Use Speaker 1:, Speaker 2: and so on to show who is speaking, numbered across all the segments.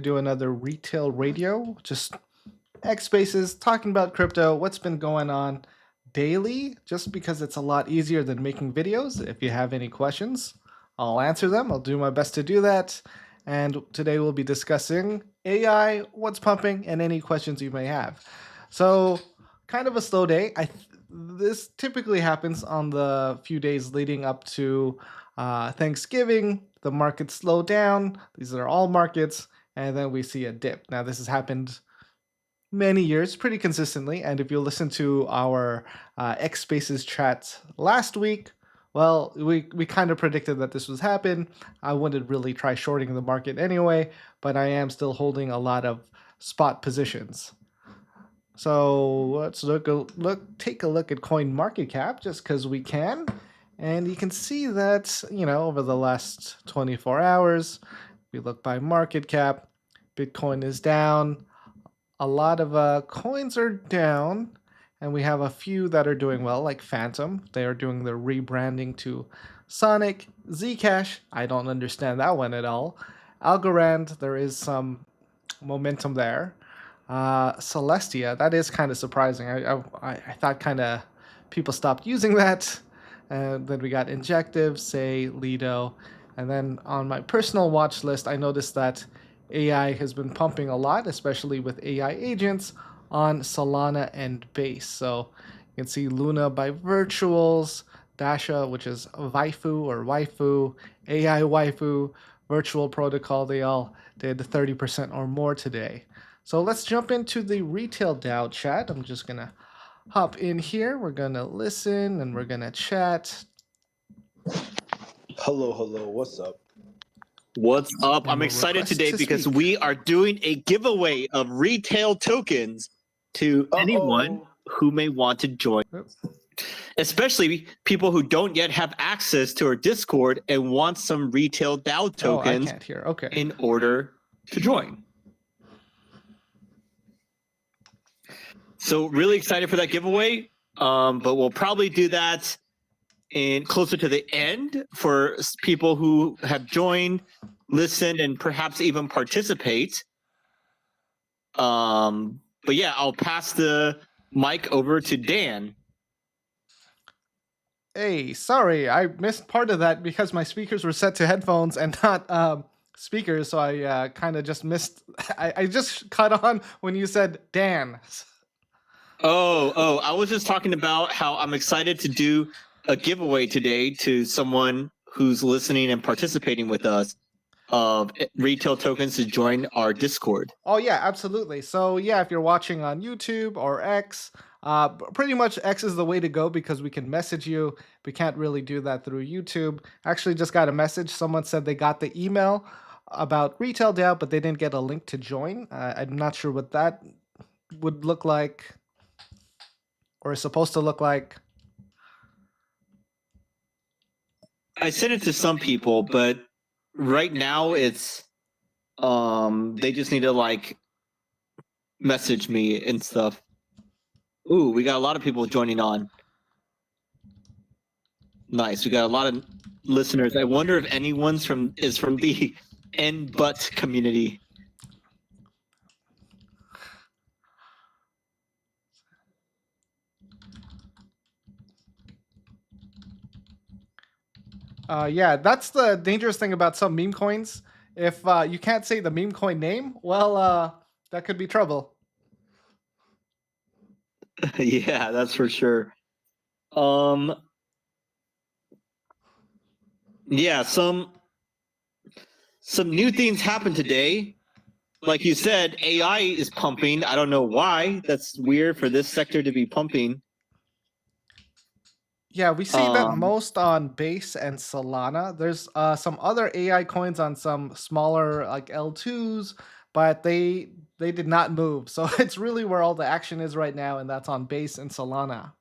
Speaker 1: Do another retail radio, just X Spaces talking about crypto, what's been going on daily, just because it's a lot easier than making videos. If you have any questions, I'll answer them. I'll do my best to do that. And today we'll be discussing AI, what's pumping, and any questions you may have. So, kind of a slow day. This typically happens on the few days leading up to Thanksgiving. The markets slow down. These are all markets, and then we see a dip. Now, this has happened many years pretty consistently. And if you listen to our X Spaces chats last week, well, we kind of predicted that this was happen. I wouldn't really try shorting the market anyway, but I am still holding a lot of spot positions. So let's take a look at coin market cap just because we can. And you can see that, over the last 24 hours, we look by market cap, Bitcoin is down. A lot of coins are down, and we have a few that are doing well, like Phantom. They are doing their rebranding to Sonic. Zcash, I don't understand that one at all. Algorand, there is some momentum there. Celestia, that is kind of surprising. I thought kind of people stopped using that. And then we got Injective, Say, Lido. And then on my personal watch list, I noticed that AI has been pumping a lot, especially with AI agents on Solana and Base. So you can see Luna by Virtuals, Dasha, which is Waifu or Waifu, AI Waifu, Virtual Protocol. They all did 30% or more today. So let's jump into the retail DAO chat. I'm just going to hop in here. We're going to listen and we're going to chat.
Speaker 2: Hello. What's up?
Speaker 3: What's up? I'm excited today because we are doing a giveaway of retail tokens to anyone who may want to join. Especially people who don't yet have access to our Discord and want some retail DAO tokens in order to join. So really excited for that giveaway, but we'll probably do that in closer to the end for people who have joined, listened, and perhaps even participate. But yeah, I'll pass the mic over to Dan.
Speaker 1: Hey, sorry, I missed part of that because my speakers were set to headphones and not speakers, so I kind of just missed. I just caught on when you said Dan.
Speaker 3: I was just talking about how I'm excited to do a giveaway today to someone who's listening and participating with us of retail tokens to join our Discord.
Speaker 1: Oh yeah, absolutely. So yeah, if you're watching on YouTube or X, pretty much X is the way to go because we can message you. We can't really do that through YouTube. Actually, just got a message. Someone said they got the email about retail DAO, but they didn't get a link to join. I'm not sure what that would look like or is supposed to look like.
Speaker 3: I sent it to some people, but right now it's they just need to like message me and stuff. Ooh, we got a lot of people joining on. Nice. We got a lot of listeners. I wonder if anyone's from the N-But community.
Speaker 1: Yeah, that's the dangerous thing about some meme coins. If you can't say the meme coin name, well, that could be trouble.
Speaker 3: Yeah, that's for sure. Yeah, some new things happened today. Like you said, AI is pumping. I don't know why. That's weird for this sector to be pumping.
Speaker 1: Yeah, we see that most on Base and Solana. There's some other AI coins on some smaller like L2s, but they did not move. So it's really where all the action is right now, and that's on Base and Solana.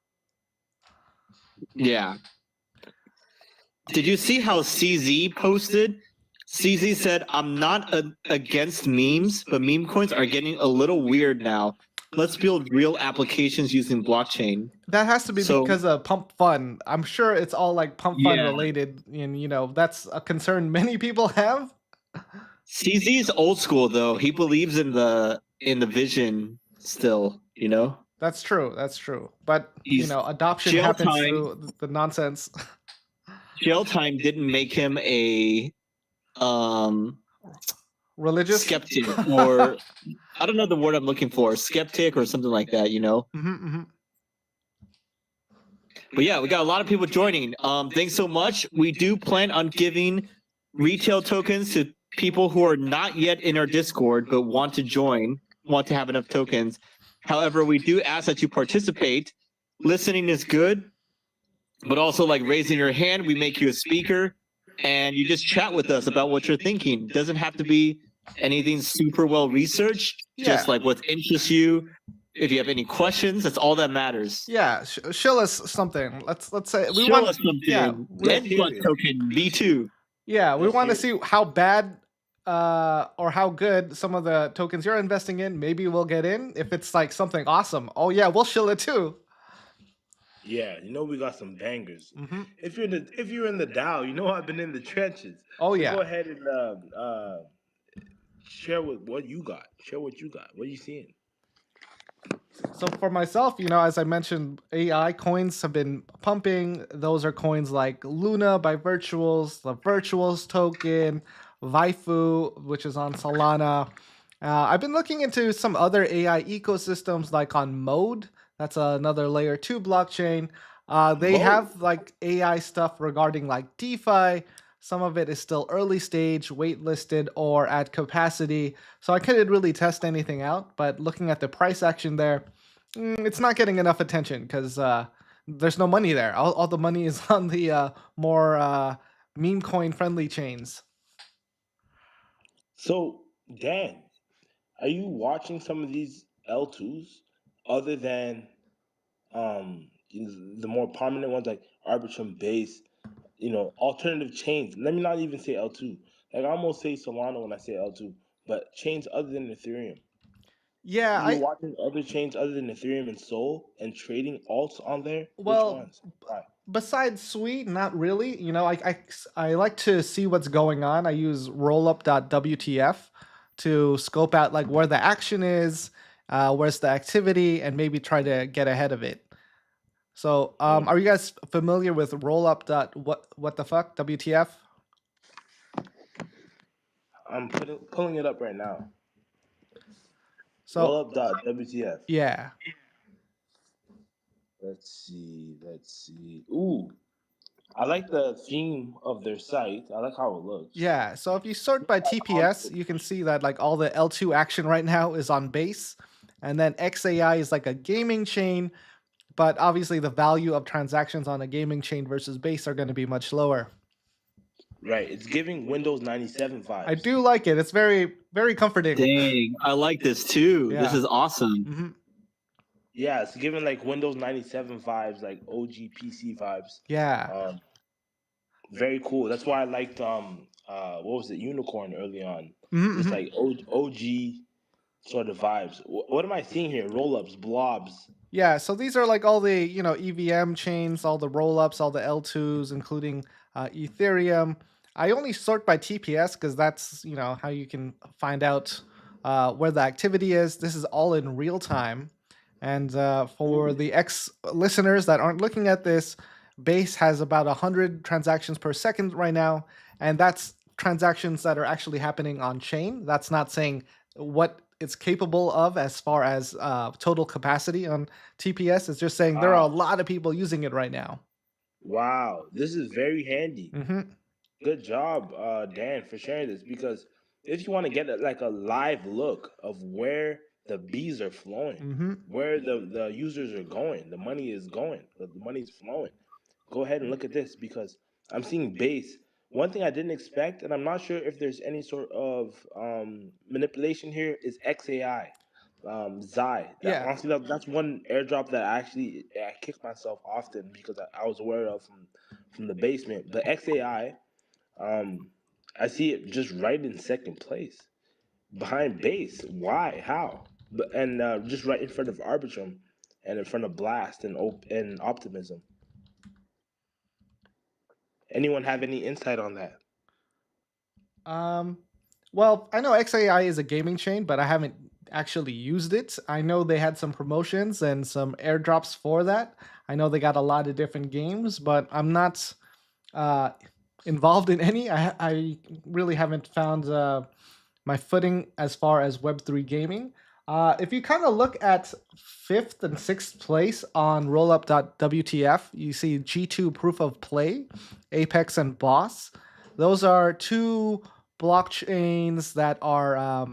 Speaker 3: Yeah. Did you see how CZ posted? CZ said, "I'm not against memes, but meme coins are getting a little weird now. Let's build real applications using blockchain."
Speaker 1: That has to be because of Pump Fun. I'm sure it's all like Pump Fun related, and that's a concern many people have.
Speaker 3: CZ is old school though. He believes in the vision still. You know.
Speaker 1: That's true. That's true. But
Speaker 3: He's
Speaker 1: adoption
Speaker 3: jail
Speaker 1: happens
Speaker 3: time.
Speaker 1: through the nonsense.
Speaker 3: Jail time didn't make him a
Speaker 1: Religious
Speaker 3: skeptic, or I don't know the word I'm looking for, skeptic or something like that. You know.
Speaker 1: Mm-hmm.
Speaker 3: But yeah, we got a lot of people joining. Thanks so much. We do plan on giving retail tokens to people who are not yet in our Discord but want to join, want to have enough tokens. However, we do ask that you participate. Listening is good, but also like raising your hand, we make you a speaker, and you just chat with us about what you're thinking. It doesn't have to be anything super well researched. Just like what interests you. If you have any questions, that's all that matters.
Speaker 1: Yeah, show us something. Let's say we
Speaker 3: show
Speaker 1: want
Speaker 3: us something.
Speaker 1: Yeah,
Speaker 3: token B2.
Speaker 1: Yeah, we want to see how bad or how good some of the tokens you're investing in. Maybe we'll get in if it's like something awesome. Oh yeah, we'll shill it too.
Speaker 2: Yeah, we got some bangers. Mm-hmm. If you're in the DAO, I've been in the trenches.
Speaker 1: Oh
Speaker 2: so
Speaker 1: yeah.
Speaker 2: Go ahead and share what you got. Share what you got. What are you seeing?
Speaker 1: So for myself, as I mentioned, AI coins have been pumping. Those are coins like Luna by Virtuals, the Virtuals token, Vaifu, which is on Solana. I've been looking into some other AI ecosystems like on Mode. That's another layer 2 blockchain. They have like AI stuff regarding like DeFi. Some of it is still early stage, waitlisted, or at capacity. So I couldn't really test anything out. But looking at the price action there, it's not getting enough attention because there's no money there. All the money is on the more meme coin friendly chains.
Speaker 2: So, Dan, are you watching some of these L2s other than the more prominent ones like Arbitrum Base, alternative chains? Let me not even say L2. Like I almost say Solana when I say L2, but chains other than Ethereum.
Speaker 1: Yeah,
Speaker 2: You're watching other chains other than Ethereum and Sol and trading alts on there?
Speaker 1: Well,
Speaker 2: which ones? Why?
Speaker 1: Besides Sui, not really. I like to see what's going on. I use rollup.wtf to scope out like where the action is, where's the activity, and maybe try to get ahead of it. So, are you guys familiar with rollup.what the fuck WTF?
Speaker 2: I'm pulling it up right now.
Speaker 1: So
Speaker 2: rollup.wtf.
Speaker 1: Yeah.
Speaker 2: Let's see. Ooh, I like the theme of their site. I like how it looks.
Speaker 1: Yeah, so if you sort by TPS, you can see that like all the L2 action right now is on base, and then XAI is like a gaming chain, but obviously the value of transactions on a gaming chain versus base are going to be much lower.
Speaker 2: Right, it's giving Windows 97 vibes.
Speaker 1: I do like it. It's very, very comforting.
Speaker 3: Dang, I like this too.
Speaker 1: Yeah.
Speaker 3: This is awesome.
Speaker 1: Mm-hmm.
Speaker 2: Yeah, it's giving like Windows 97 vibes, like OG PC vibes.
Speaker 1: Yeah.
Speaker 2: Very cool. That's why I liked what was it, Unicorn early on.
Speaker 1: Mm-hmm.
Speaker 2: It's like OG sort of vibes. What am I seeing here? Roll-ups, blobs.
Speaker 1: Yeah, so these are like all the, EVM chains, all the roll-ups, all the L2s, including Ethereum. I only sort by TPS because that's, how you can find out where the activity is. This is all in real time. And for the listeners that aren't looking at this, Base has about 100 transactions per second right now. And that's transactions that are actually happening on chain. That's not saying what it's capable of as far as total capacity on TPS. It's just saying there are a lot of people using it right now.
Speaker 2: Wow, this is very handy.
Speaker 1: Mm-hmm.
Speaker 2: Good job, Dan, for sharing this, because if you want to get like a live look of where the bees are flowing, where the users are going, the money is going, the money's flowing, go ahead and look at this, because I'm seeing base. One thing I didn't expect, and I'm not sure if there's any sort of manipulation here, is XAI. Zai. Honestly, that's one airdrop that I kick myself often because I was aware of from the basement. But XAI, I see it just right in second place, behind base. Why? How? And just right in front of Arbitrum, and in front of Blast and Optimism. Anyone have any insight on that?
Speaker 1: Well, I know XAI is a gaming chain, but I haven't actually used it. I know they had some promotions and some airdrops for that. I know they got a lot of different games, but I'm not uh, involved in any. I really haven't found my footing as far as Web3 gaming. If you kind of look at fifth and sixth place on rollup.wtf, you see G2 Proof of Play, Apex, and Boss. Those are two blockchains that are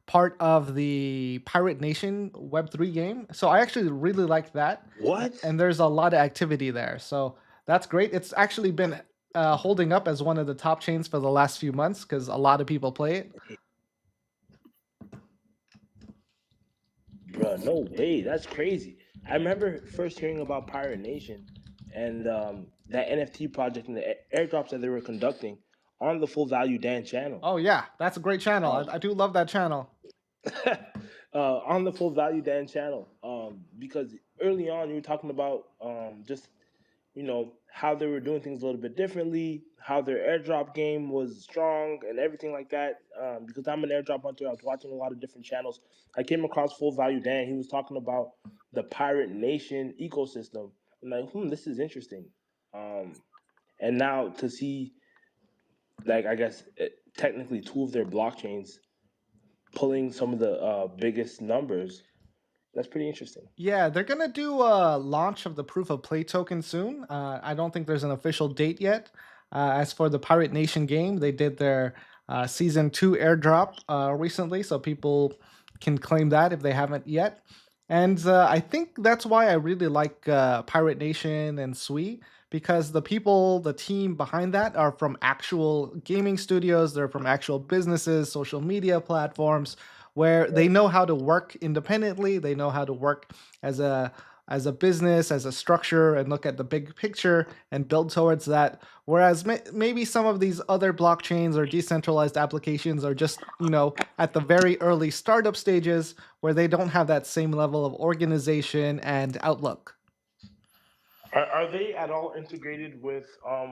Speaker 1: part of the Pirate Nation Web3 game. So I actually really like that.
Speaker 2: What?
Speaker 1: And there's a lot of activity there. So that's great. It's actually been holding up as one of the top chains for the last few months because a lot of people play it.
Speaker 2: Bro, no way. That's crazy. I remember first hearing about Pirate Nation and that NFT project and the airdrops that they were conducting on the Full Value Dan channel.
Speaker 1: Oh yeah, that's a great channel. I do love that channel.
Speaker 2: On the Full Value Dan channel, because early on you were talking about just how they were doing things a little bit differently, how their airdrop game was strong and everything like that. Because I'm an airdrop hunter, I was watching a lot of different channels. I came across Full Value Dan. He was talking about the Pirate Nation ecosystem. I'm like, this is interesting. And now to see, like, I guess technically two of their blockchains pulling some of the biggest numbers, that's pretty interesting.
Speaker 1: Yeah, they're gonna do a launch of the proof of play token soon. I don't think there's an official date yet. As for the Pirate Nation game, they did their season 2 airdrop recently, so people can claim that if they haven't yet. And I think that's why I really like Pirate Nation and Sui, because the people, the team behind that are from actual gaming studios, they're from actual businesses, social media platforms, where they know how to work independently, they know how to work as a business, as a structure, and look at the big picture and build towards that. Whereas maybe some of these other blockchains or decentralized applications are just, at the very early startup stages where they don't have that same level of organization and outlook.
Speaker 2: Are they at all integrated with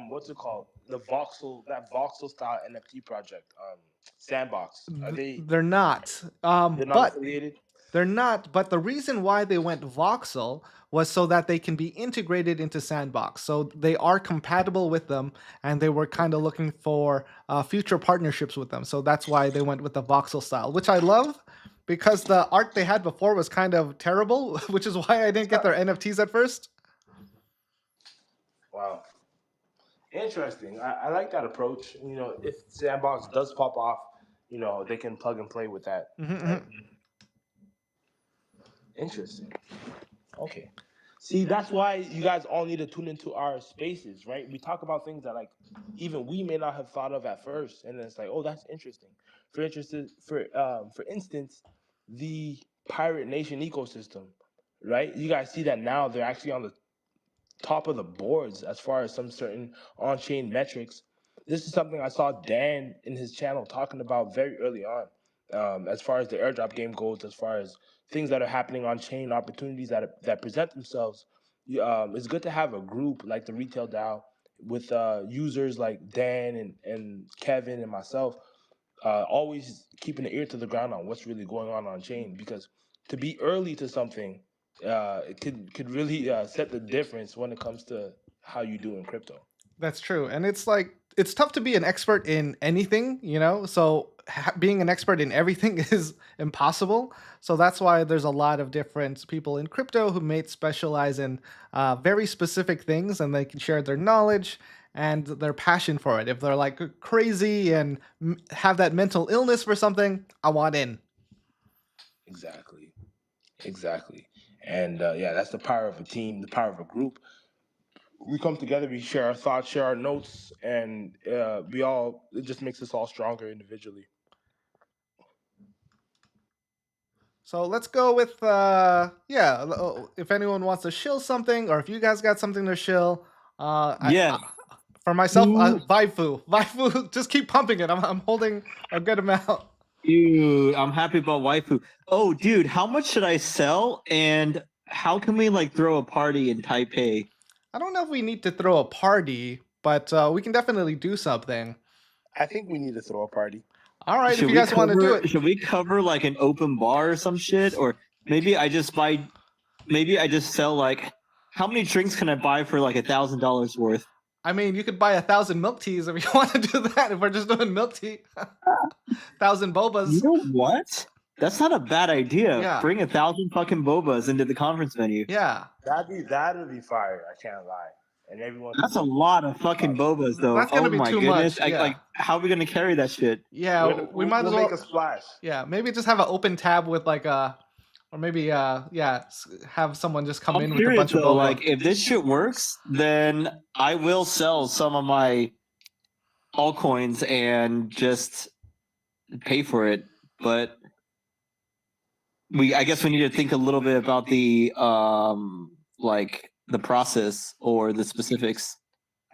Speaker 2: what's it called, the voxel style NFT project, Sandbox? Are they?
Speaker 1: They're not.
Speaker 2: They're not
Speaker 1: But
Speaker 2: affiliated.
Speaker 1: They're not, but the reason why they went voxel was so that they can be integrated into Sandbox. So they are compatible with them, and they were kind of looking for future partnerships with them. So that's why they went with the voxel style, which I love because the art they had before was kind of terrible, which is why I didn't get their NFTs at first.
Speaker 2: Wow, interesting. I like that approach. If Sandbox does pop off, they can plug and play with that. Right? Interesting. Okay. See, that's why you guys all need to tune into our spaces, right? We talk about things that like even we may not have thought of at first, and then it's like, oh, that's interesting. For instance, the Pirate Nation ecosystem, right? You guys see that now they're actually on the top of the boards as far as some certain on-chain metrics. This is something I saw Dan in his channel talking about very early on, as far as the airdrop game goes, as far as things that are happening on chain, opportunities that present themselves. It's good to have a group like the Retail DAO with users like Dan and Kevin and myself, always keeping the ear to the ground on what's really going on chain, because to be early to something, it could really set the difference when it comes to how you do in crypto.
Speaker 1: That's true. And it's like, it's tough to be an expert in anything, So being an expert in everything is impossible. So that's why there's a lot of different people in crypto who may specialize in very specific things, and they can share their knowledge and their passion for it. If they're like crazy and have that mental illness for something, I want in.
Speaker 2: Exactly. And yeah, that's the power of a team, the power of a group. We come together, we share our thoughts, share our notes, and it just makes us all stronger individually.
Speaker 1: So let's go with if anyone wants to shill something, or if you guys got something to shill. For myself, Waifu, just keep pumping it. I'm holding a good amount.
Speaker 3: Dude, I'm happy about waifu. Oh, dude, how much should I sell? And how can we throw a party in Taipei?
Speaker 1: I don't know if we need to throw a party, but we can definitely do something.
Speaker 2: I think we need to throw a party.
Speaker 1: All right, if you guys want to do it.
Speaker 3: Should we cover like an open bar or some shit? Or maybe I just sell like, how many drinks can I buy for like $1,000 worth?
Speaker 1: I mean, you could buy 1,000 milk teas if you want to do that. If we're just doing milk tea, 1,000 bobas.
Speaker 3: You know what? That's not a bad idea.
Speaker 1: Yeah.
Speaker 3: Bring 1,000 fucking bobas into the conference venue.
Speaker 1: Yeah.
Speaker 2: That'd be fire. I can't lie. And everyone.
Speaker 3: That's a lot of fucking bobas, though.
Speaker 1: That's gonna be
Speaker 3: my
Speaker 1: too
Speaker 3: goodness!
Speaker 1: much. Yeah.
Speaker 3: Like, how are we gonna carry that shit?
Speaker 1: Yeah, we might as well
Speaker 2: make a splash.
Speaker 1: Yeah, maybe just have an open tab with like or maybe have someone just come in with a bunch of boba.
Speaker 3: Like, if this shit works, then I will sell some of my altcoins and just pay for it. But I guess we need to think a little bit about the like the process or the specifics.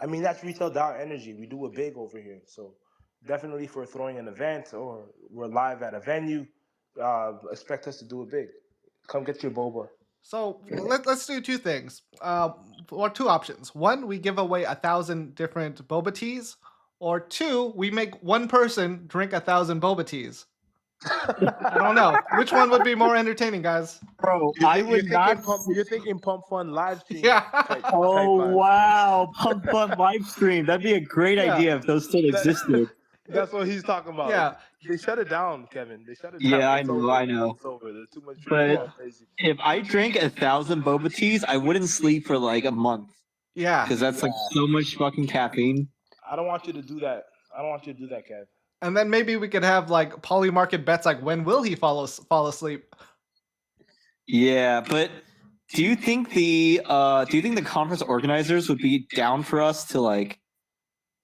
Speaker 2: I mean, that's retail DAO energy. We do it big over here. So definitely if we're throwing an event or we're live at a venue, expect us to do it big. Come get your boba.
Speaker 1: So let's do two things. Or two options. One, we give away 1,000 different boba teas. Or two, we make one person drink 1,000 boba teas. I don't know. Which one would be more entertaining, guys?
Speaker 3: Bro,
Speaker 2: You're thinking Pump Fun live stream.
Speaker 1: Yeah.
Speaker 3: Wow. Pump Fun live stream. That'd be a great idea if those still existed.
Speaker 2: That's what he's talking about.
Speaker 1: Yeah.
Speaker 2: They shut it down, Kevin. They shut it down.
Speaker 3: Yeah, I know.
Speaker 2: It's over. There's too much
Speaker 3: But if I drank 1,000 boba teas, I wouldn't sleep for like a month.
Speaker 1: Yeah.
Speaker 3: Because that's like so much fucking caffeine.
Speaker 2: I don't want you to do that. Kev.
Speaker 1: And then maybe we could have like poly market bets, like when will he fall asleep?
Speaker 3: Yeah, but do you think the conference organizers would be down for us to like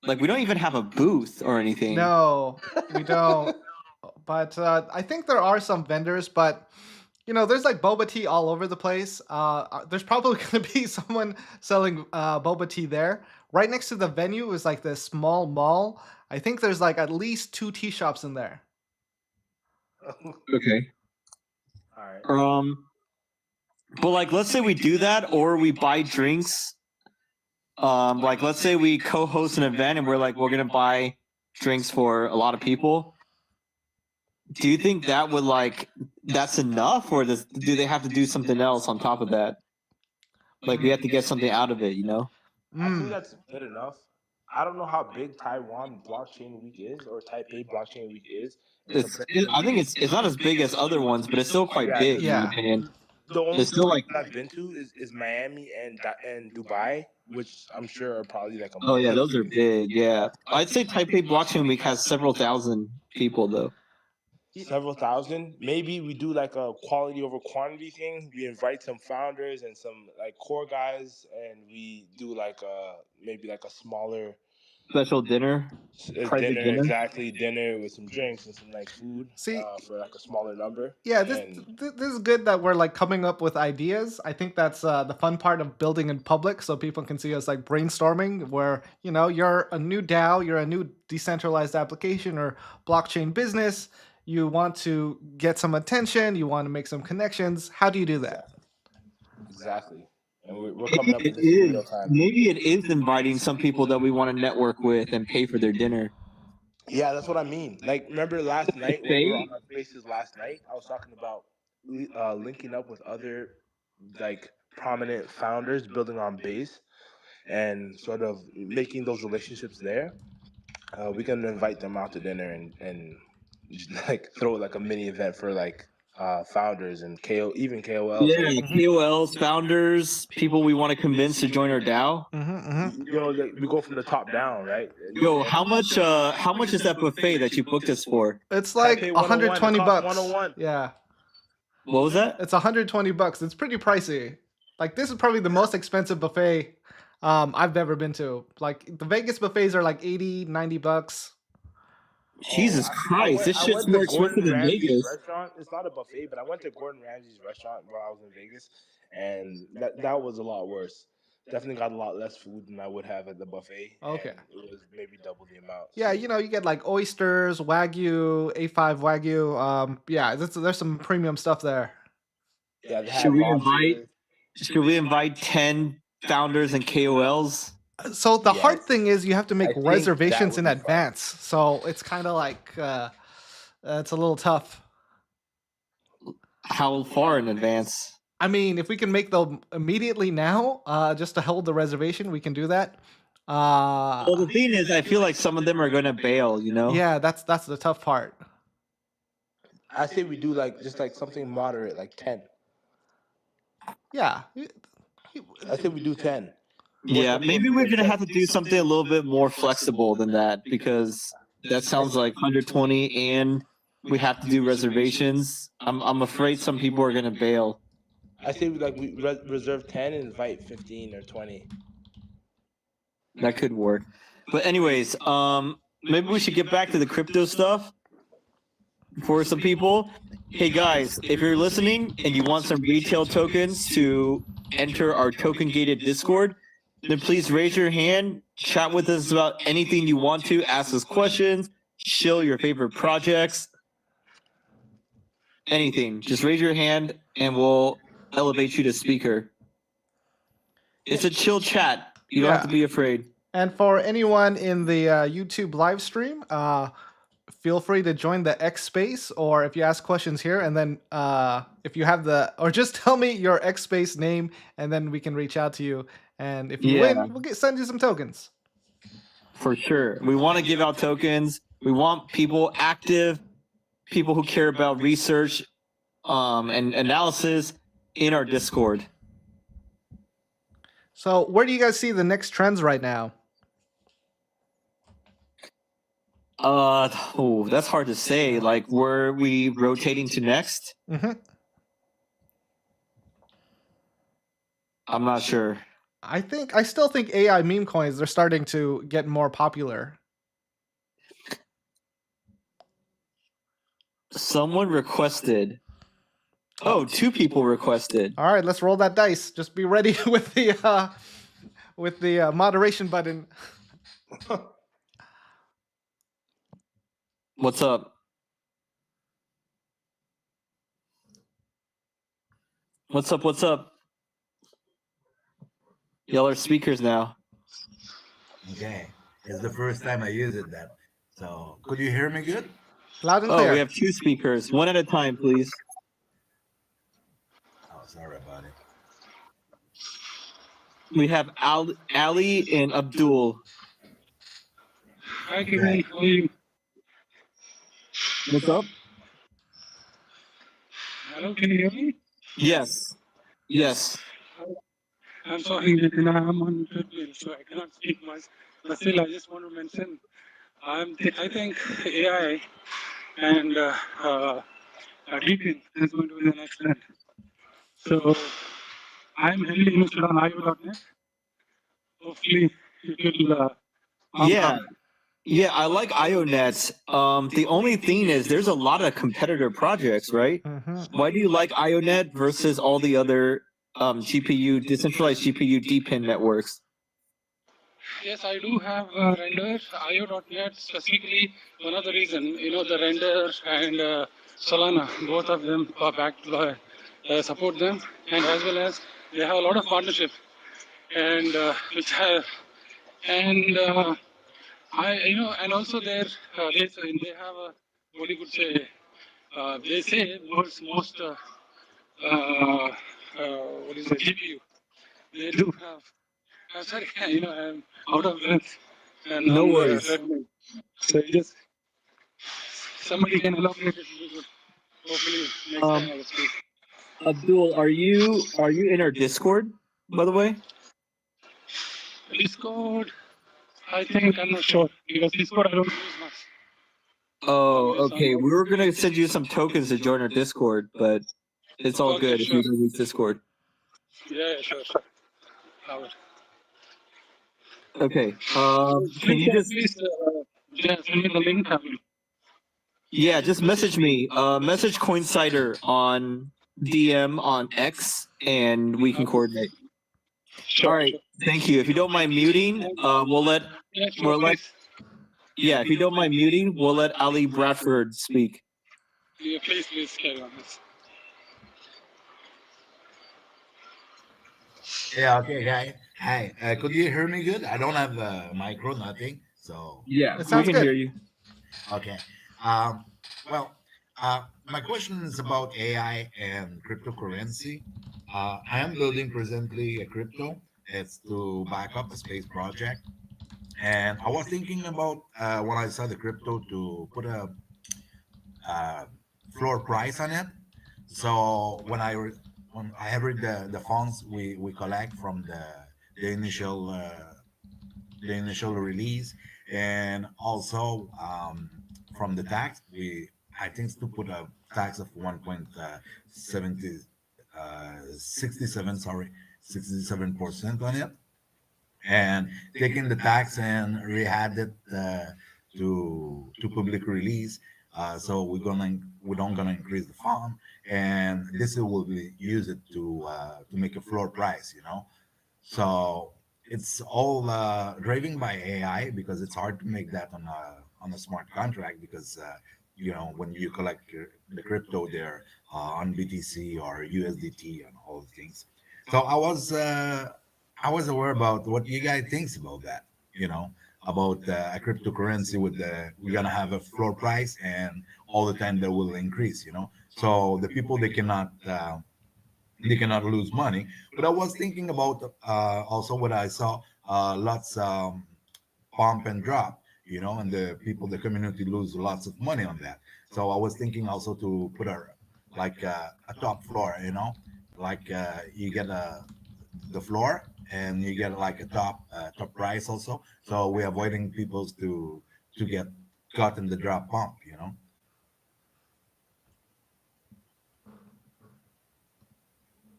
Speaker 3: we don't even have a booth or anything?
Speaker 1: No, we don't. But I think there are some vendors, but there's like boba tea all over the place. There's probably going to be someone selling boba tea there. Right next to the venue is like this small mall. I think there's like at least 2 tea shops in there.
Speaker 3: Okay.
Speaker 2: All right.
Speaker 3: But like, let's say we do that, or we buy drinks. Like, let's say we co-host an event and we're gonna buy drinks for a lot of people. Do you think that would that's enough, or do they have to do something else on top of that? Like, we have to get something out of it,
Speaker 2: I think that's good enough. I don't know how big Taiwan Blockchain Week is or Taipei Blockchain Week is.
Speaker 3: I think it's not as big as other ones, but it's still quite big.
Speaker 1: Yeah.
Speaker 3: In my opinion.
Speaker 2: The only
Speaker 3: still
Speaker 2: I've been to is Miami and Dubai, which I'm sure are probably like a.
Speaker 3: Oh yeah, those are big. Yeah, I'd say Taipei Blockchain Week has several thousand people though.
Speaker 2: Several thousand. Maybe we do like a quality over quantity thing. We invite some founders and some like core guys, and we do maybe a smaller
Speaker 3: special dinner.
Speaker 2: Dinner, exactly. Dinner with some drinks and some food.
Speaker 1: See,
Speaker 2: for a smaller number.
Speaker 1: Yeah, this is good that we're coming up with ideas. I think that's the fun part of building in public, so people can see us brainstorming. Where you're a new DAO, you're a new decentralized application or blockchain business. You want to get some attention. You want to make some connections. How do you do that?
Speaker 2: Exactly. And we're coming up with this in real time.
Speaker 3: Maybe it is inviting some people that we want to network with and pay for their dinner.
Speaker 2: Yeah, that's what I mean. Remember last night when we were on our Spaces last night? I was talking about linking up with other prominent founders, building on base, and sort of making those relationships there. We can invite them out to dinner and throw a mini event for founders and even KOLs.
Speaker 3: Yeah, KOLs, founders, people we want to convince to join our DAO.
Speaker 2: We go from the top down, right?
Speaker 3: Yo, how much is that buffet that you booked us for?
Speaker 1: It's like $120.
Speaker 2: 101.
Speaker 1: Yeah.
Speaker 3: What was that?
Speaker 1: It's $120. It's pretty pricey. This is probably the most expensive buffet I've ever been to. The Vegas buffets are $80-$90.
Speaker 3: Jesus Christ, this shit's more expensive than Vegas.
Speaker 2: Restaurant. It's not a buffet, but I went to Gordon Ramsay's restaurant while I was in Vegas, and that was a lot worse. Definitely got a lot less food than I would have at the buffet.
Speaker 1: Okay.
Speaker 2: It was maybe double the amount.
Speaker 1: Yeah, you get oysters, Wagyu, A5 Wagyu. Yeah, there's some premium stuff there.
Speaker 2: Yeah.
Speaker 3: Should we invite 10 founders and KOLs?
Speaker 1: So the hard thing is you have to make reservations in advance. So it's kind of It's a little tough.
Speaker 3: How far in advance?
Speaker 1: I mean, if we can make them immediately now, just to hold the reservation, we can do that.
Speaker 3: Well, the thing is, I feel like some of them are going to bail, you know?
Speaker 1: Yeah, that's the tough part.
Speaker 2: I say we do like just like something moderate, like 10.
Speaker 1: Yeah.
Speaker 2: I say we do 10.
Speaker 3: Yeah, maybe we're going to have to do something a little bit more flexible than that, because that sounds like 120 and we have to do reservations. I'm afraid some people are going to bail.
Speaker 2: I say we reserve 10 and invite 15 or 20.
Speaker 3: That could work. But anyways, maybe we should get back to the crypto stuff for some people. Hey guys, if you're listening and you want some retail tokens to enter our token gated Discord, then please raise your hand, chat with us about anything you want to, ask us questions, show your favorite projects, anything. Just raise your hand and we'll elevate you to speaker. It's a chill chat. You don't have to be afraid.
Speaker 1: And for anyone in the YouTube live stream, feel free to join the X space, or if you ask questions here, and then if you have or just tell me your X space name, and then we can reach out to you. And if you win, we'll send you some tokens.
Speaker 3: For sure. We want to give out tokens. We want people active, people who care about research and analysis in our Discord.
Speaker 1: So where do you guys see the next trends right now?
Speaker 3: That's hard to say. Like, where are we rotating to next? I'm not sure.
Speaker 1: I still think AI meme coins are starting to get more popular.
Speaker 3: Someone requested. Oh, 2 people requested.
Speaker 1: All right, let's roll that dice. Just be ready with the moderation button.
Speaker 3: What's up? What's up? What's up? Y'all are speakers now.
Speaker 4: Okay, it's the first time I use it. So could you hear me good?
Speaker 1: Loud and clear.
Speaker 3: Oh, we have 2 speakers. One at a time, please.
Speaker 4: Oh, sorry about it.
Speaker 3: We have Ali and Abdul.
Speaker 5: Hi, Kevin. How are you?
Speaker 3: What's up?
Speaker 5: Hello, can you hear me?
Speaker 3: Yes. Yes.
Speaker 5: I'm sorry that I'm on treadmill, so I cannot speak much. But still, I just want to mention, I think AI and DePIN is going to be the next trend. So I'm heavily interested on IO.net. Hopefully, it will.
Speaker 3: Yeah, I like IONets. The only thing is there's a lot of competitor projects, right? Why do you like IONet versus all the other decentralized GPU DePIN networks?
Speaker 5: Yes, I do have render, IO.net specifically. One of the reason, the render and Solana, both of them are backed by support them, and as well as they have a lot of partnership, and which have, and and also they have a, what you could say, they say world's most what is it, GPU. They do have. I'm sorry, I'm out of breath and
Speaker 3: No
Speaker 5: on the
Speaker 3: worries.
Speaker 5: treadmill. So just somebody can elaborate it a little bit. Hopefully next time I will speak.
Speaker 3: Abdul, are you in our Discord, by the way?
Speaker 5: Discord, I think I'm not sure because Discord I don't use much.
Speaker 3: Oh, okay. We were gonna send you some tokens to join our Discord, but it's all good if you don't use Discord.
Speaker 5: Yeah, sure. I will.
Speaker 3: Okay. Can you just
Speaker 5: please send me the link?
Speaker 3: Yeah, just message me. Message Coincider on DM on X, and we can coordinate.
Speaker 5: Sure,
Speaker 3: all right.
Speaker 5: Sure.
Speaker 3: Thank you. If you don't mind muting, if you don't mind muting, we'll let Ali Bradford speak.
Speaker 5: Yeah, please carry on this.
Speaker 4: Yeah, okay, guy. Hi, could you hear me good? I don't have a micro, nothing. So
Speaker 3: Yeah, we can hear you.
Speaker 4: okay. Well, my question is about AI and cryptocurrency. I am building presently a crypto. It's to back up a space project. And I was thinking about when I saw the crypto to put a uh, floor price on it. So when I have read the funds we collect from the initial the initial release, and also from the tax, we I think to put a tax of 1.70 67 sorry 67% on it, and taking the tax and re-had it to public release. So we don't gonna increase the fund, and this will be used to make a floor price. So it's all driven by AI because it's hard to make that on a smart contract because when you collect the crypto there on BTC or USDT and all the things. So I was aware about what you guys thinks about that. You know about a cryptocurrency with the we're gonna have a floor price and all the time that will increase. So the people they cannot lose money. But I was thinking about also what I saw lots pump and drop, and the people, the community lose lots of money on that. So I was thinking also to put a top floor, like you get the floor and you get like a top price also. So we're avoiding people to get caught in the drop pump.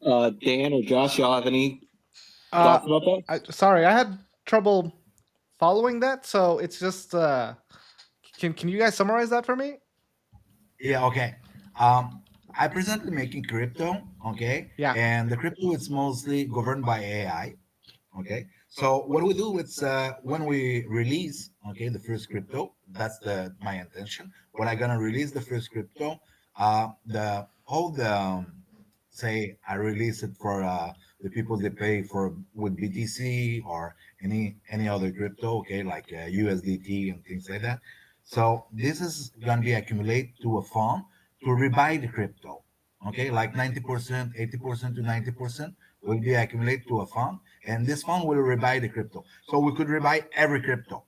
Speaker 3: Dan or Josh, y'all have any
Speaker 1: Uh,
Speaker 3: thoughts about that?
Speaker 1: sorry, I had trouble following that, so it's just can you guys summarize that for me?
Speaker 4: Yeah, okay. Um, I presently making crypto, okay,
Speaker 1: Yeah.
Speaker 4: and the crypto is mostly governed by AI, okay. So what we do is when we release, okay, the first crypto, that's the my intention. When I gonna release the first crypto, the all the say I release it for the people that pay for with BTC or any other crypto, okay, like USDT and things like that. So this is gonna be accumulate to a fund to rebuy the crypto, okay, like 90%, 80% to 90% will be accumulated to a fund, and this fund will rebuy the crypto. So we could rebuy every crypto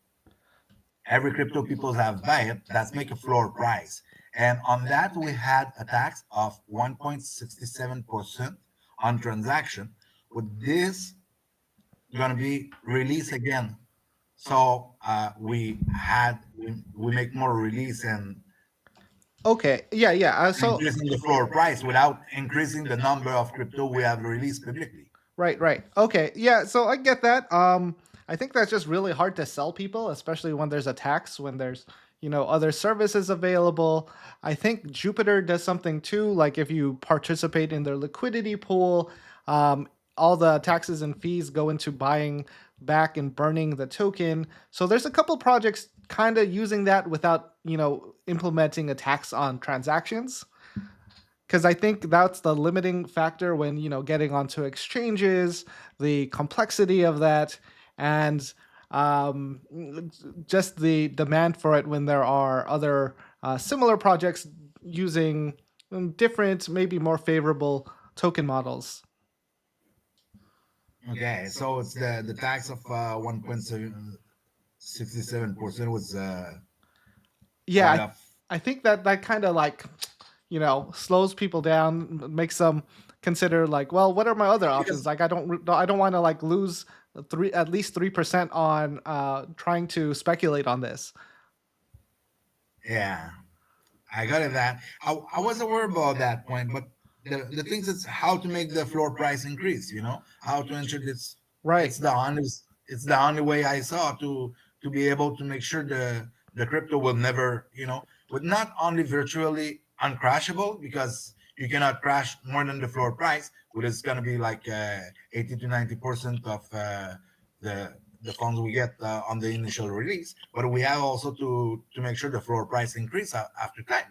Speaker 4: people have buy it. That's make a floor price, and on that we had a tax of 1.67% on transaction. With this gonna be released again. So we make more release and
Speaker 1: Okay. Yeah. Yeah. So
Speaker 4: increasing the floor price without increasing the number of crypto we have released publicly.
Speaker 1: right. Right. Okay. Yeah. So I get that. I think that's just really hard to sell people, especially when there's a tax, when there's other services available. I think Jupiter does something too. Like if you participate in their liquidity pool, um, all the taxes and fees go into buying back and burning the token. So there's a couple projects kind of using that without implementing a tax on transactions, because I think that's the limiting factor when getting onto exchanges, the complexity of that, and um, just the demand for it when there are other similar projects using different, maybe more favorable token models.
Speaker 4: Okay, so it's the tax of 1.67% was
Speaker 1: Yeah,
Speaker 4: quite
Speaker 1: I,
Speaker 4: off
Speaker 1: I think that kind of like slows people down, makes them consider like, well, what are my other options?
Speaker 4: because
Speaker 1: Like I don't want to like lose at least 3% on trying to speculate on this.
Speaker 4: yeah, I got it that I was aware about that point, but the things is how to make the floor price increase. How to ensure this.
Speaker 1: Right.
Speaker 4: It's the honest. It's the only way I saw to be able to make sure the crypto will never with not only virtually uncrashable because you cannot crash more than the floor price, which is gonna be like 80 to 90% of the the funds we get on the initial release, but we have also to make sure the floor price increase after time.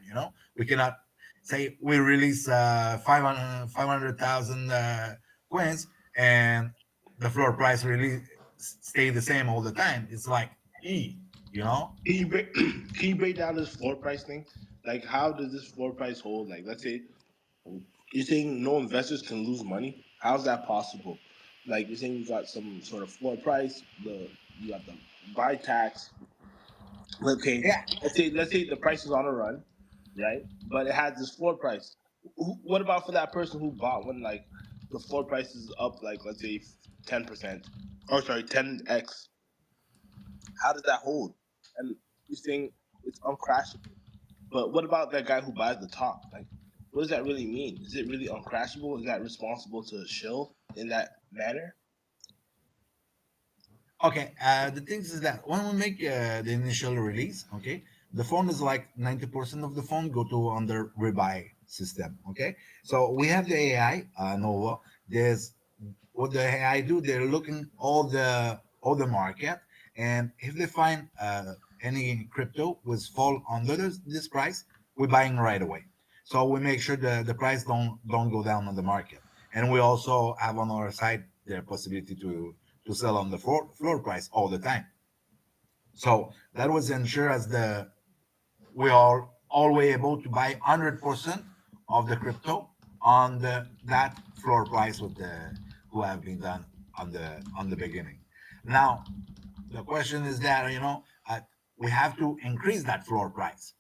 Speaker 4: We cannot say we release 500,000 coins and the floor price really stay the same all the time. It's like e, you know.
Speaker 2: Can you break can you break down this floor price thing? Like, how does this floor price hold? Like, let's say you're saying no investors can lose money. How's that possible? Like, you're saying you got some sort of floor price. You got the buy tax. Okay,
Speaker 4: Yeah.
Speaker 2: let's say the price is on a run, right? But it has this floor price. What about for that person who bought when like the floor price is up, like let's say 10%, or sorry, 10x? How does that hold? And you're saying it's uncrashable. But what about that guy who buys the top? Like, what does that really mean? Is it really uncrashable? Is that responsible to shill in that manner?
Speaker 4: Okay, the things is that when we make the initial release, okay, the phone is like 90% of the phone go to under rebuy system. Okay, so we have the AI Nova. There's what the AI do. They're looking all the market, and if they find any crypto was fall under this price, we're buying right away. So we make sure the price don't go down on the market, and we also have on our side the possibility to sell on the floor price all the time. So that was ensure as the we are always able to buy 100% of the crypto on the that floor price with the who have been done on the beginning. Now the question is that we have to increase that floor price,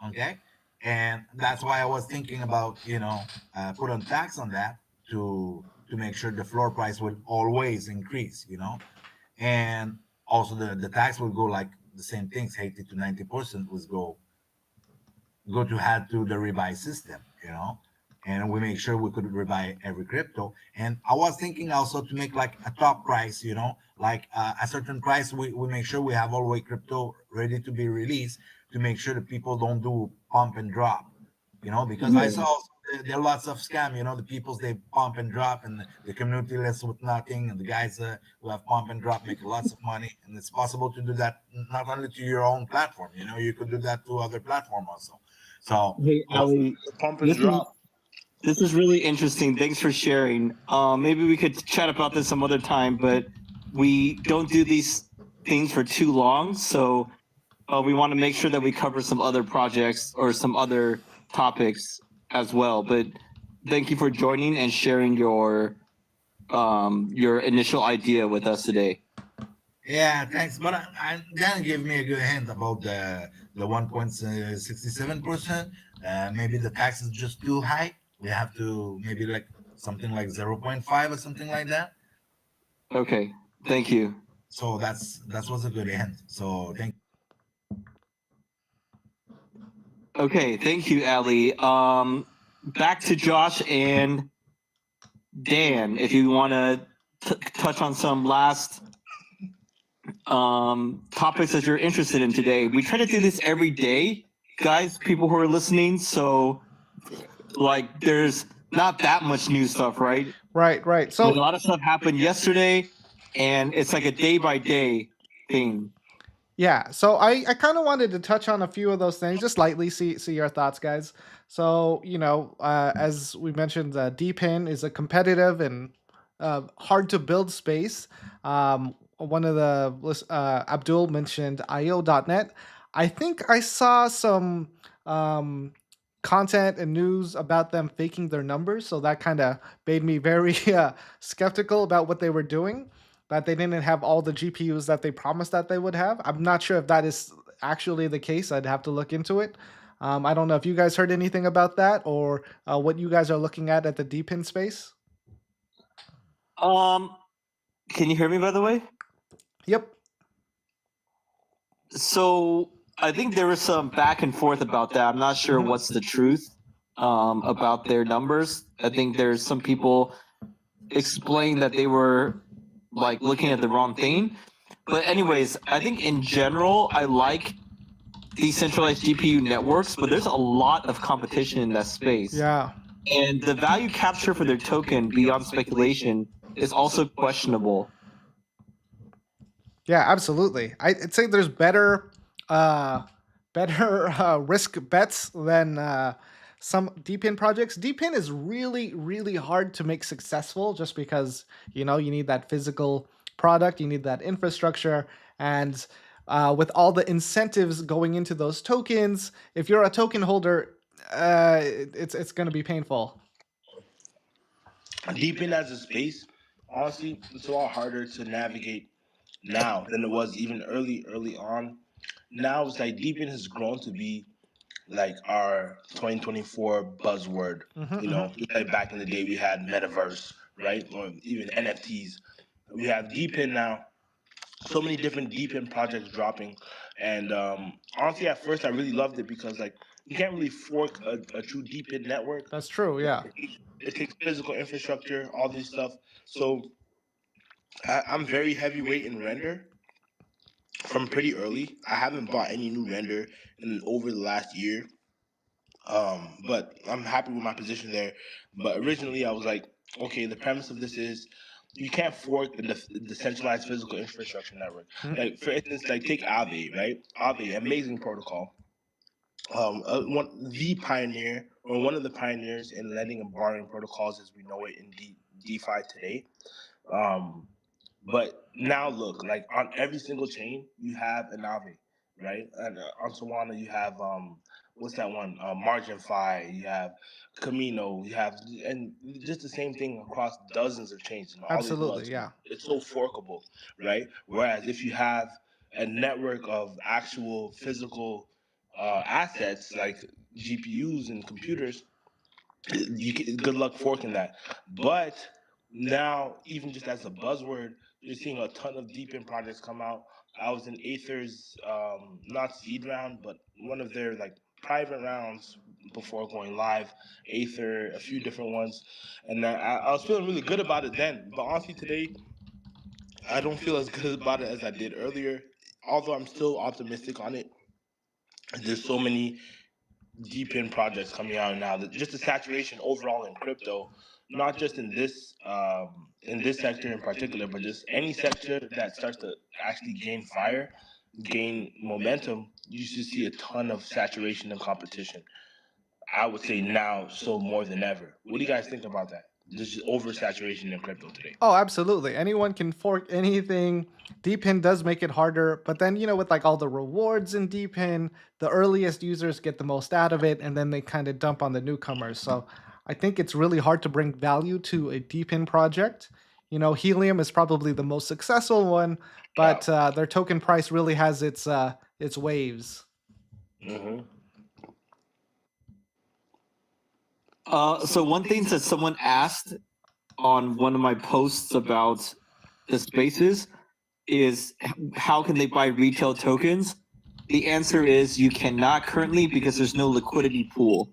Speaker 4: okay, and that's why I was thinking about put on tax on that to make sure the floor price will always increase, and also the tax will go like the same things, 80 to 90% was go to add to the rebuy system, and we make sure we could rebuy every crypto. And I was thinking also to make like a top price, like a certain price. We make sure we have all way crypto ready to be released to make sure that people don't do pump and drop, because I saw there are lots of scam, the peoples they pump and drop and the community less with nothing, and the guys who have pump and drop make lots of money. And it's possible to do that not only to your own platform, you could do that to other platform also. So
Speaker 3: Hey, Ali,
Speaker 2: The pump and
Speaker 3: this is
Speaker 2: drop.
Speaker 3: this is really interesting. Thanks for sharing. Maybe we could chat about this some other time, but we don't do these things for too long, so we want to make sure that we cover some other projects or some other topics as well. But thank you for joining and sharing your initial idea with us today.
Speaker 4: yeah, thanks. But Dan gave me a good hint about the 1.67%. Maybe the tax is just too high. We have to maybe like something like 0.5 or something like that.
Speaker 3: Okay, thank you.
Speaker 4: So that was a good hint. So thank.
Speaker 3: Okay, thank you, Ali. Back to Josh and Dan, if you want to touch on some last topics that you're interested in today. We try to do this every day, guys, people who are listening. So, like, there's not that much new stuff, right?
Speaker 1: Right.
Speaker 3: So, like, a lot of stuff happened yesterday, and it's like a day by day thing.
Speaker 1: Yeah, so I kind of wanted to touch on a few of those things, just lightly, see your thoughts, guys. So as we mentioned, DePIN is a competitive and hard to build space. One of the Abdul mentioned IO.net. I think I saw some um, content and news about them faking their numbers, so that kind of made me very skeptical about what they were doing, that they didn't have all the GPUs that they promised that they would have. I'm not sure if that is actually the case. I'd have to look into it. I don't know if you guys heard anything about that, or what you guys are looking at the DePIN space.
Speaker 3: Can you hear me, by the way?
Speaker 1: Yep.
Speaker 3: So I think there was some back and forth about that. I'm not sure what's the truth about their numbers. I think there's some people explain that they were like looking at the wrong thing. But anyways, I think in general, I like decentralized GPU networks, but there's a lot of competition in that space.
Speaker 1: Yeah.
Speaker 3: And the value capture for their token beyond speculation is also questionable.
Speaker 1: Yeah, absolutely. I'd say there's better risk bets than some DePIN projects. DePIN is really, really hard to make successful, just because you need that physical product, you need that infrastructure, and with all the incentives going into those tokens. If you're a token holder, it's going to be painful.
Speaker 2: DePIN as a space, honestly, it's a lot harder to navigate now than it was even early on. Now it's like DePIN has grown to be like our 2024 buzzword. You know, like back in the day we had metaverse, right, or even NFTs. We have DePIN now. So many different DePIN projects dropping, and honestly, at first I really loved it because like you can't really fork a true DePIN network.
Speaker 1: That's true. Yeah.
Speaker 2: It takes physical infrastructure, all these stuff. So I'm very heavyweight in render from pretty early. I haven't bought any new render in over the last year. But I'm happy with my position there. But originally, I was like, okay, the premise of this is you can't fork the centralized physical infrastructure network. Like for instance, like take Aave, right? Aave, amazing protocol. The pioneer or one of the pioneers in lending and borrowing protocols as we know it in DeFi today. Um, but now look, like on every single chain, you have an Aave, right? And on Solana, you have what's that one? MarginFi. You have Camino. You have and just the same thing across dozens of chains. You know, all these
Speaker 1: Absolutely.
Speaker 2: ones.
Speaker 1: Yeah.
Speaker 2: It's so forkable, right? Whereas if you have a network of actual physical assets like GPUs and computers, good luck forking that. But now, even just as a buzzword, you're seeing a ton of DePIN projects come out. I was in Aether's not seed round, but one of their like private rounds before going live. Aether, a few different ones, and I was feeling really good about it then. But honestly, today I don't feel as good about it as I did earlier. Although I'm still optimistic on it. There's so many DePIN projects coming out now. Just the saturation overall in crypto, not just in this sector in particular, but just any sector that starts to actually gain fire, gain momentum. You should see a ton of saturation and competition. I would say now so more than ever. What do you guys think about that? There's just oversaturation in crypto today.
Speaker 1: Oh, absolutely. Anyone can fork anything. DePIN does make it harder, but then with like all the rewards in DePIN, the earliest users get the most out of it, and then they kind of dump on the newcomers. So I think it's really hard to bring value to a DePIN project. Helium is probably the most successful one, but their token price really has its waves.
Speaker 2: Mm-hmm.
Speaker 3: So one thing that someone asked on one of my posts about the spaces is how can they buy retail tokens? The answer is you cannot currently because there's no liquidity pool.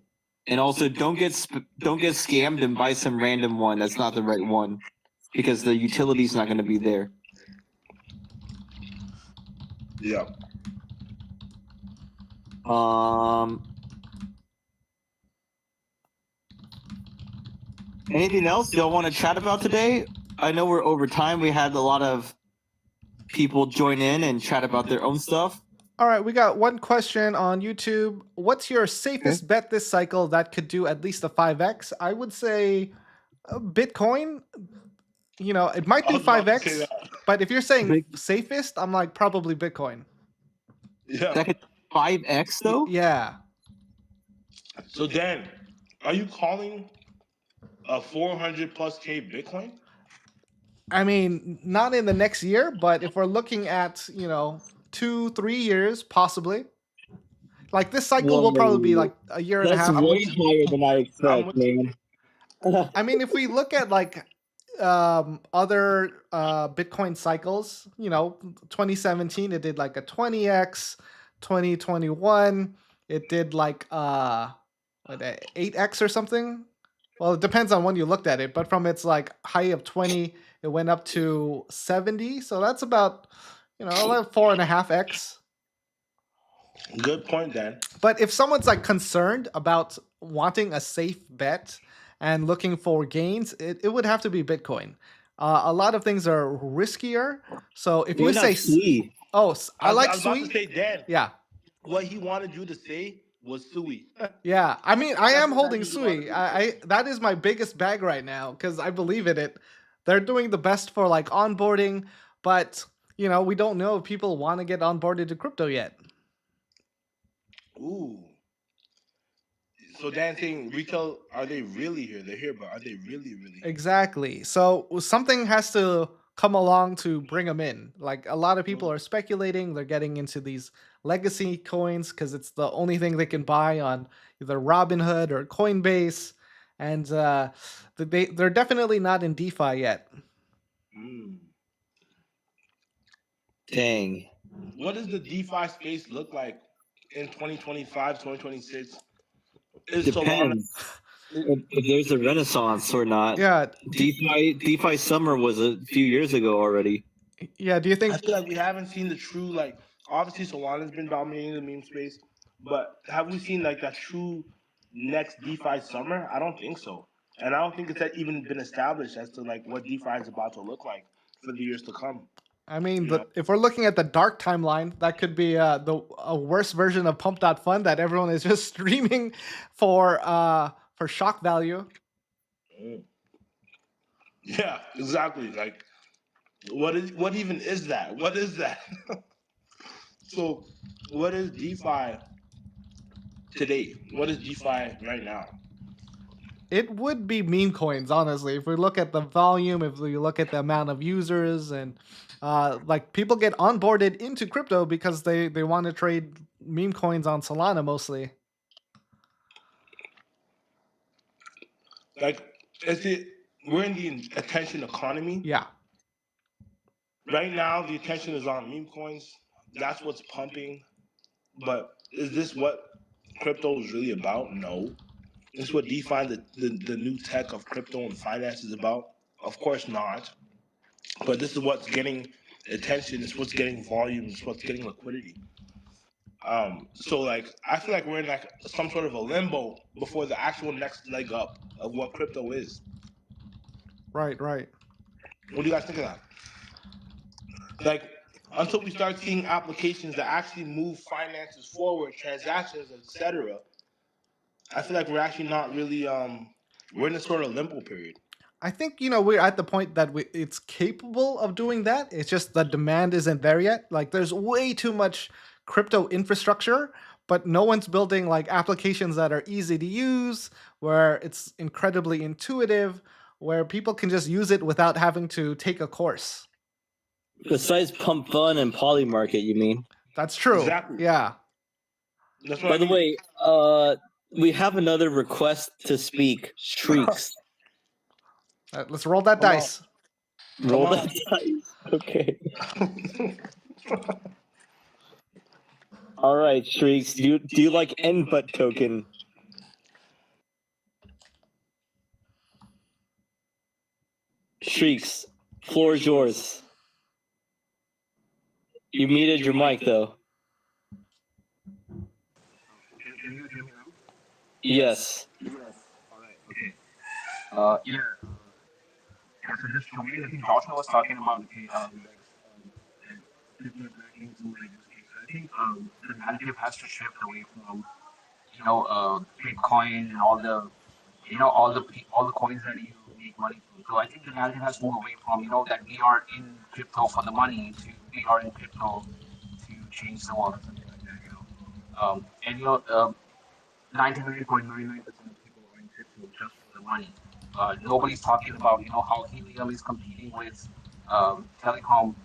Speaker 3: And also don't get scammed and buy some random one that's not the right one because the utility is not going to be there.
Speaker 2: Yeah.
Speaker 3: Anything else y'all want to chat about today? I know we're over time. We had a lot of people join in and chat about their own stuff.
Speaker 1: All right, we got one question on YouTube. What's your safest bet this cycle that could do at least a 5x? I would say Bitcoin. It might do 5x, but if you're saying safest, I'm like probably Bitcoin.
Speaker 2: Yeah.
Speaker 3: That could 5x though?
Speaker 1: Yeah.
Speaker 2: So Dan, are you calling a 400 plus K Bitcoin?
Speaker 1: I mean, not in the next year, but if we're looking at 2-3 years, possibly. Like this cycle will probably be like a year and a half.
Speaker 3: That's way higher than I expect, man.
Speaker 1: I mean, if we look at like other Bitcoin cycles, 2017 it did like a 20x, 2021 it did like 8x or something. Well, it depends on when you looked at it, but from its like high of 20, it went up to 70. So that's about like 4.5x.
Speaker 2: Good point, Dan.
Speaker 1: But if someone's like concerned about wanting a safe bet and looking for gains, it would have to be Bitcoin. A lot of things are riskier. So if you say,
Speaker 3: Sui?
Speaker 1: oh, I like
Speaker 2: was about
Speaker 1: Sui.
Speaker 2: to say, Dan.
Speaker 1: Yeah.
Speaker 2: What he wanted you to say was Sui.
Speaker 1: Yeah, I mean, I am holding Sui. I that is my biggest bag right now because I believe in it. They're doing the best for like onboarding, but we don't know if people want to get onboarded to crypto yet.
Speaker 2: Ooh. So Dan saying retail, are they really here? They're here, but are they really here?
Speaker 1: Exactly. So something has to come along to bring them in. Like a lot of people are speculating, they're getting into these legacy coins because it's the only thing they can buy on either Robinhood or Coinbase, and they're definitely not in DeFi yet.
Speaker 3: Dang.
Speaker 2: What does the DeFi space look like in 2025, 2026? Is Solana?
Speaker 3: Depends if there's a renaissance or not.
Speaker 1: Yeah.
Speaker 3: DeFi summer was a few years ago already.
Speaker 1: Yeah, do you think?
Speaker 2: I feel like we haven't seen the true, like, obviously Solana's been dominating the meme space, but have we seen like that true next DeFi summer? I don't think so. And I don't think it's even been established as to like what DeFi is about to look like for the years to come.
Speaker 1: I mean, if we're looking at the dark timeline, that could be a worse version of Pump.Fund that everyone is just streaming for shock value.
Speaker 2: Yeah, exactly. Like, what even is that? What is that? So, what is DeFi today? What is DeFi right now?
Speaker 1: It would be meme coins, honestly. If we look at the volume, if we look at the amount of users, and like people get onboarded into crypto because they want to trade meme coins on Solana mostly.
Speaker 2: Like, we're in the attention economy.
Speaker 1: Yeah.
Speaker 2: Right now, the attention is on meme coins. That's what's pumping. But is this what crypto is really about? No. Is this what DeFi, the new tech of crypto and finance, is about? Of course not. But this is what's getting attention. It's what's getting volume. It's what's getting liquidity. So like I feel like we're in like some sort of a limbo before the actual next leg up of what crypto is.
Speaker 1: Right.
Speaker 2: What do you guys think of that? Like, until we start seeing applications that actually move finances forward, transactions, etc., I feel like we're actually not really we're in a sort of limbo period.
Speaker 1: I think we're at the point that it's capable of doing that. It's just the demand isn't there yet. Like there's way too much crypto infrastructure, but no one's building like applications that are easy to use, where it's incredibly intuitive, where people can just use it without having to take a course.
Speaker 3: Besides Pump Fun and Polymarket, you mean?
Speaker 1: That's true.
Speaker 2: Exactly.
Speaker 1: Yeah.
Speaker 3: By the way, we have another request to speak. Shrieks.
Speaker 1: Let's roll that dice.
Speaker 3: Roll that dice. Okay. All right, Shrieks. Do you like Nbutt token? Shrieks, floor is yours. You muted your mic though.
Speaker 6: Can you hear me now?
Speaker 3: Yes.
Speaker 6: All right. Okay. Yeah. So just for me, I think Joshua was talking about different rankings and I think the narrative has to shift away from Bitcoin and all the coins that you make money from. So I think the narrative has to move away from that we are in crypto for the money to we are in crypto to change the world or something like that. And 99.99% of people are in crypto just for the money. Nobody's talking about how helium is competing with telecom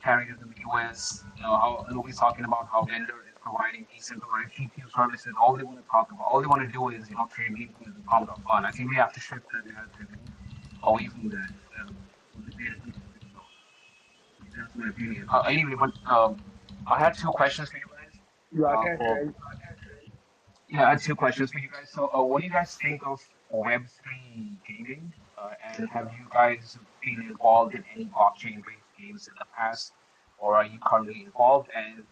Speaker 6: carriers in the US. How nobody's talking about how Lender is providing decentralized GPU services. All they want to talk about, all they want to do is trade Bitcoin and pound of fun. I think we have to shift that narrative away from that. That's my opinion. Anyway, but I had two questions for you guys. Yeah, I had two questions for you guys. So, what do you guys think of Web3 gaming? And have you guys been involved in any blockchain-based games in the past, or are you currently involved? And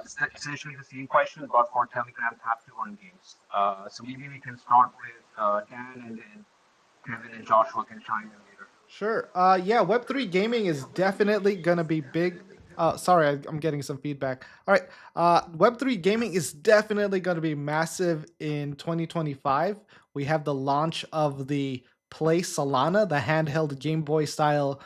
Speaker 6: it's essentially the same question, but for Telegram Tap-to-Earn games. So maybe we can start with Dan, and then Kevin and Joshua can chime in later.
Speaker 1: Sure. Yeah, Web3 gaming is definitely going to be big. Sorry, I'm getting some feedback. All right. Web3 gaming is definitely going to be massive in 2025. We have the launch of the Play Solana, the handheld Game Boy style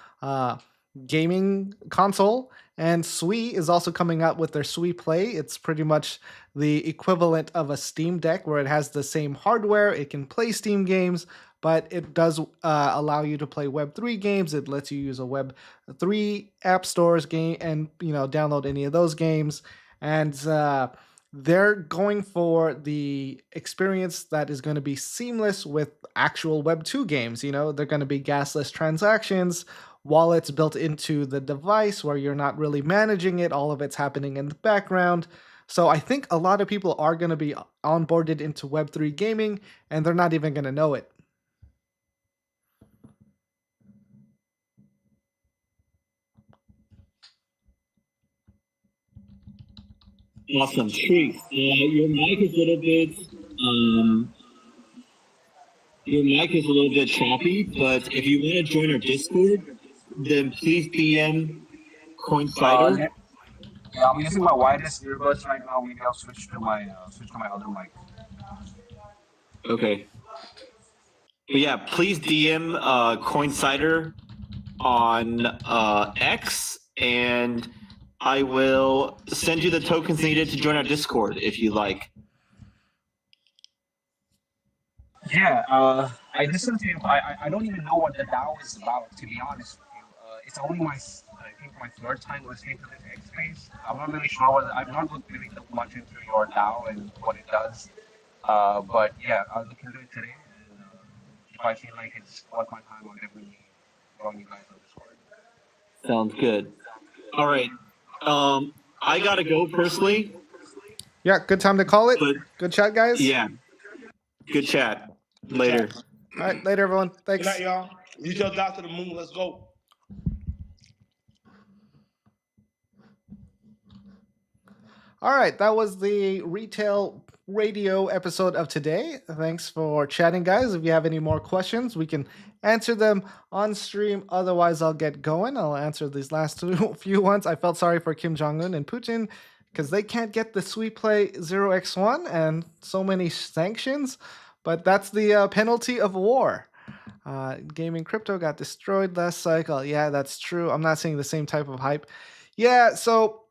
Speaker 1: gaming console. And Sui is also coming out with their Sui Play. It's pretty much the equivalent of a Steam Deck, where it has the same hardware. It can play Steam games, but it does allow you to play Web3 games. It lets you use a Web3 app stores game and download any of those games. And they're going for the experience that is going to be seamless with actual Web2 games. They're going to be gasless transactions, wallets built into the device where you're not really managing it. All of it's happening in the background. So I think a lot of people are going to be onboarded into Web3 gaming, and they're not even going to know it.
Speaker 3: Awesome. Shriek, your mic is a little bit choppy, but if you want to join our Discord, then please DM Coincider.
Speaker 6: Yeah, I'm using my wireless earbuds right now. Maybe I'll switch to my other mic.
Speaker 3: Okay. But yeah, please DM Coincider on X, and I will send you the tokens needed to join our Discord if you like.
Speaker 6: Yeah, I listened to you. I don't even know what the DAO is about, to be honest with you. It's only my third time listening to this X Space. I'm not really sure I've not looked really too much into your DAO and what it does. But yeah, I'll look into it today. And if I feel like it's worth my time, I'll definitely join you guys on Discord.
Speaker 3: Sounds good. All right. I gotta go personally.
Speaker 1: Yeah, good time to call it. Good chat, guys.
Speaker 3: Yeah. Good chat. Later.
Speaker 1: All right, later, everyone. Thanks.
Speaker 2: Good night, y'all. Retail dot to the moon. Let's go.
Speaker 1: All right, that was the retail radio episode of today. Thanks for chatting, guys. If you have any more questions, we can answer them on stream. Otherwise, I'll get going. I'll answer these last few ones. I felt sorry for Kim Jong-un and Putin because they can't get the Sweet Play 0x1 and so many sanctions, but that's the penalty of war. Gaming crypto got destroyed last cycle. Yeah, that's true. I'm not seeing the same type of hype. Yeah, so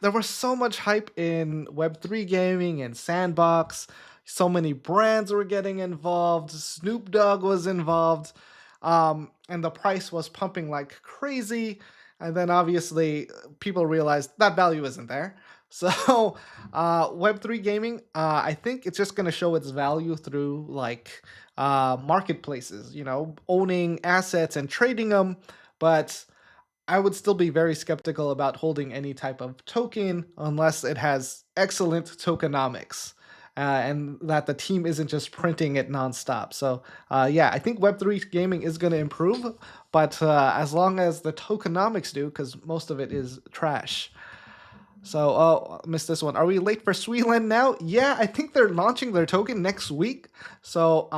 Speaker 1: there was so much hype in Web3 gaming and Sandbox. So many brands were getting involved. Snoop Dogg was involved. And the price was pumping like crazy. And then obviously people realized that value isn't there. So Web3 gaming, I think it's just going to show its value through like marketplaces, owning assets and trading them. But I would still be very skeptical about holding any type of token unless it has excellent tokenomics and that the team isn't just printing it nonstop. So yeah, I think Web3 gaming is going to improve, but as long as the tokenomics do, because most of it is trash. So, missed this one. Are we late for Sweetland now? Yeah, I think they're launching their token next week. So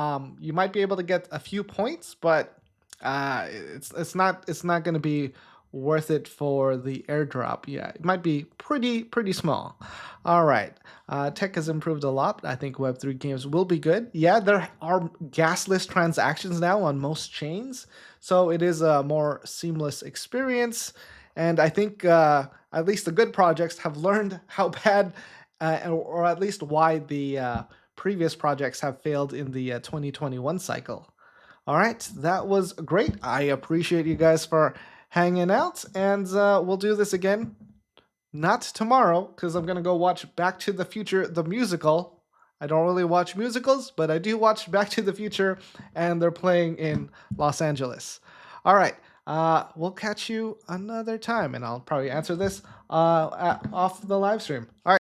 Speaker 1: you might be able to get a few points, but it's not going to be worth it for the airdrop. Yeah, it might be pretty small. All right. Tech has improved a lot. I think Web3 games will be good. Yeah, there are gasless transactions now on most chains, so it is a more seamless experience. And I think at least the good projects have learned how bad, or at least why the previous projects have failed in the 2021 cycle. All right, that was great. I appreciate you guys for hanging out, and we'll do this again. Not tomorrow, because I'm going to go watch Back to the Future, the musical. I don't really watch musicals, but I do watch Back to the Future, and they're playing in Los Angeles. All right, we'll catch you another time, and I'll probably answer this off the live stream. All right.